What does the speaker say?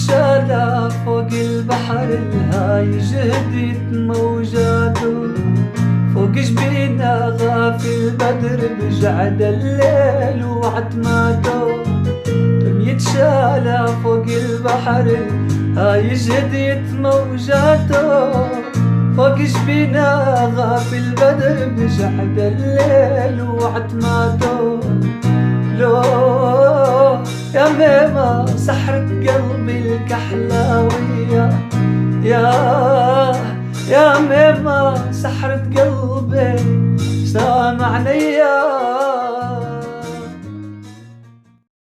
يتشالى فوق البحر الهايج هديت موجاته، فوق جبينا غافي البدر بجعد الليل وعتماته. يتشالى فوق البحر الهايج هديت موجاته، فوق جبينا غافي البدر بجعد الليل وعتماته. لو يا ميمة سحرة قلبي الكحلاوية، يا